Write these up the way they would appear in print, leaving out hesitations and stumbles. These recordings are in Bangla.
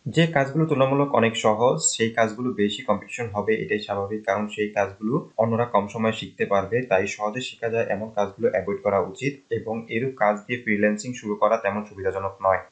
যে কাজগুলো তুলনামূলক অনেক সহজ সেই কাজগুলো বেশি কম্পিটিশন হবে, এটাই স্বাভাবিক। কারণ সেই কাজগুলো অন্যরা কম সময়ে শিখতে পারবে, তাই সহজে শেখা যায় এমন কাজগুলো অ্যাভয়েড করা উচিত এবং এরূপ কাজ দিয়ে ফ্রিল্যান্সিং শুরু করা তেমন সুবিধাজনক নয়।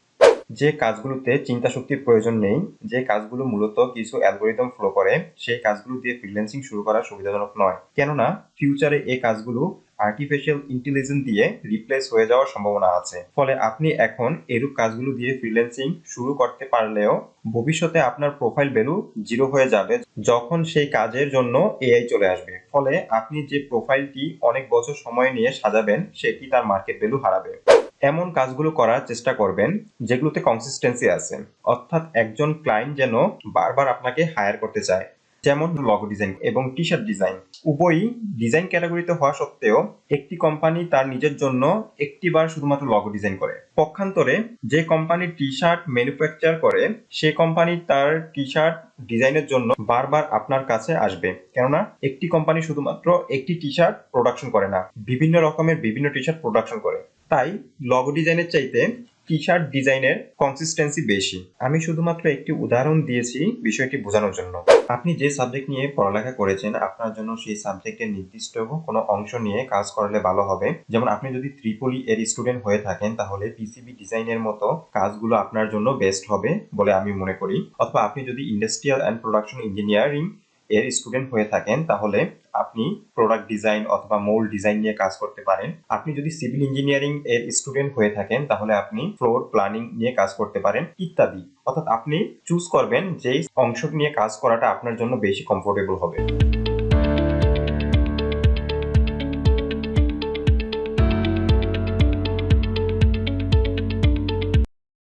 যে কাজগুলোতে চিন্তা শক্তির প্রয়োজন নেই, যে কাজগুলো মূলত কিছু অ্যালগরিদম ফলো করে, সেই কাজগুলো দিয়ে ফ্রিল্যান্সিং শুরু করা সুবিধাজনক নয়। কেননা ফিউচারে এই কাজগুলো আর্টিফিশিয়াল ইন্টেলিজেন্স দিয়ে রিপ্লেস হয়ে যাওয়ার সম্ভাবনা আছে। ফলে আপনি এখন এরূপ কাজগুলো দিয়ে ফ্রিল্যান্সিং শুরু করতে পারলেও ভবিষ্যতে আপনার প্রোফাইল ভ্যালু জিরো হয়ে যাবে যখন সেই কাজের জন্য এআই চলে আসবে। ফলে আপনি যে প্রোফাইলটি অনেক বছর সময় নিয়ে সাজাবেন সেটি তার মার্কেট ভ্যালু হারাবে। এমন কাজগুলো করার চেষ্টা করবেন যেগুলোতে কনসিস্টেন্সি আছে, অর্থাৎ একজন ক্লায়েন্ট যেন বারবার আপনাকে হায়ার করতে চায়। যেমন লগো ডিজাইন এবং টি শার্ট ডিজাইন, উভয়ই ডিজাইন ক্যাটাগরিতে হওয়া সত্ত্বেও একটি কোম্পানি তার নিজের জন্য একটিবার শুধুমাত্র লগো ডিজাইন করে। পক্ষান্তরে যে কোম্পানি টি শার্ট ম্যানুফ্যাকচার করে সে কোম্পানি তার টি শার্ট ডিজাইনের জন্য বারবার আপনার কাছে আসবে। কেননা একটি কোম্পানি শুধুমাত্র একটি টি শার্ট প্রোডাকশন করে না, বিভিন্ন রকমের বিভিন্ন টি শার্ট প্রোডাকশন করে। তাই লগো ডিজাইনের চাইতে টি শার্ট ডিজাইনের কনসিস্টেন্সি বেশি। আমি শুধুমাত্র একটি উদাহরণ দিয়েছি বিষয়টি বোঝানোর জন্য। আপনি যে সাবজেক্ট নিয়ে পড়ালেখা করেছেন আপনার জন্য সেই সাবজেক্টের নির্দিষ্ট কোনো অংশ নিয়ে কাজ করলে ভালো হবে। যেমন আপনি যদি ত্রিপলি এর স্টুডেন্ট হয়ে থাকেন তাহলে পিসিবি ডিজাইনের মতো কাজগুলো আপনার জন্য বেস্ট হবে বলে আমি মনে করি। অথবা আপনি যদি ইন্ডাস্ট্রিয়াল অ্যান্ড প্রোডাকশন ইঞ্জিনিয়ারিং এর স্টুডেন্ট হয়ে থাকেন তাহলে আপনি প্রোডাক্ট ডিজাইন অথবা মোল্ড ডিজাইন নিয়ে কাজ করতে পারেন। আপনি যদি সিভিল ইঞ্জিনিয়ারিং এর স্টুডেন্ট হয়ে থাকেন তাহলে আপনি ফ্লোর প্ল্যানিং নিয়ে কাজ করতে পারেন ইত্যাদি। অর্থাৎ আপনি চুজ করবেন যেই অংশ নিয়ে কাজ করাটা আপনার জন্য বেশি কমফোর্টেবল হবে।